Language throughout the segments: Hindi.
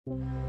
अस्सलामुअलैकुम।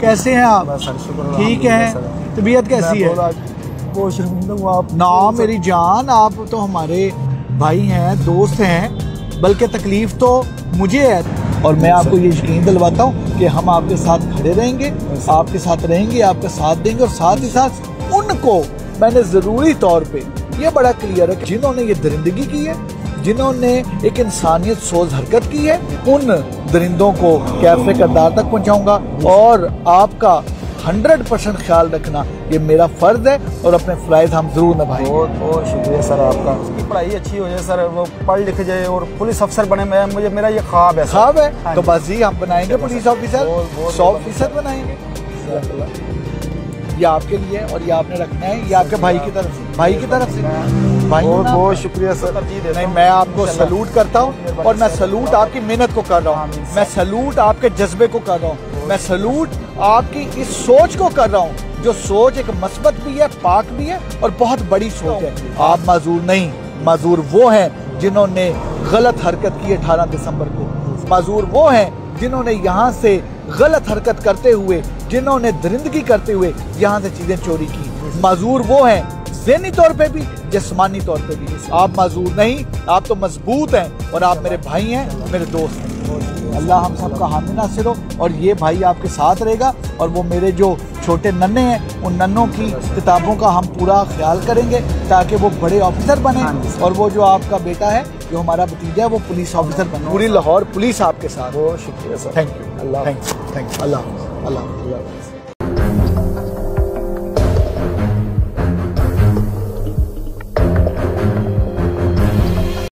कैसे हैं आप? ठीक हैं? तबीयत कैसी है? ना मेरी जान, आप तो हमारे भाई हैं, दोस्त हैं, बल्कि तकलीफ तो मुझे है। और मैं आपको ये यकीन दिलवाता हूँ कि हम आपके साथ खड़े रहेंगे, आपके साथ रहेंगे, आपका साथ देंगे। और साथ ही साथ उनको मैंने ज़रूरी तौर पे ये बड़ा क्लियर है कि जिन्होंने ये दरिंदगी की है, जिन्होंने एक इंसानियत सोच हरकत की है, उन दरिंदों को कैफे करदार तक पहुंचाऊंगा। और आपका 100% ख्याल रखना ये मेरा फर्ज है और अपने फ़राइज़ हम जरूर निभाएंगे। बहुत बहुत शुक्रिया सर आपका। उसकी पढ़ाई अच्छी हो जाए सर, वो पढ़ लिख जाए और पुलिस अफसर बने। मुझे मेरा ये ख्वाब है। ख्वाब है तो बस जी हम बनाएंगे पुलिस ऑफिसर, 100% बनाएंगे। ये आपके लिए और ये आपने रखना है, ये आपके भाई की तरफ से, भाई की तरफ से। बहुत बहुत शुक्रिया सर। नहीं, मैं आपको सलूट करता हूँ और मैं सलूट आपकी मेहनत को कर रहा हूँ, मैं सलूट आपके जज्बे को कर रहा हूँ, मैं सलूट आपकी इस सोच को कर रहा हूँ, जो सोच एक मस्बत भी है, पाक भी है और बहुत बड़ी सोच है। आप माजूर नहीं, माजूर वो हैं जिन्होंने गलत हरकत की 18 दिसंबर को। माजूर वो हैं जिन्होंने यहाँ से गलत हरकत करते हुए, जिन्होंने दरिंदगी करते हुए यहाँ से चीजें चोरी की। माजूर वो हैं ज़हनी तौर पे भी, जिस्मानी तौर पे भी। आप माजूर नहीं, आप तो मजबूत हैं और आप मेरे भाई हैं, मेरे दोस्त हैं। अल्लाह हम सब का हामी नासिर हो। और ये भाई आपके साथ रहेगा और वो मेरे जो छोटे नन्हे हैं, उन नन्हों की किताबों का हम पूरा ख्याल करेंगे ताकि वो बड़े ऑफिसर बने। और वो जो आपका बेटा है, जो हमारा भतीजा है, वो पुलिस ऑफिसर बने। पूरी लाहौर पुलिस आपके साथ। बहुत शुक्रिया sir. Thank you. Allah, thank you. Allah, Allah.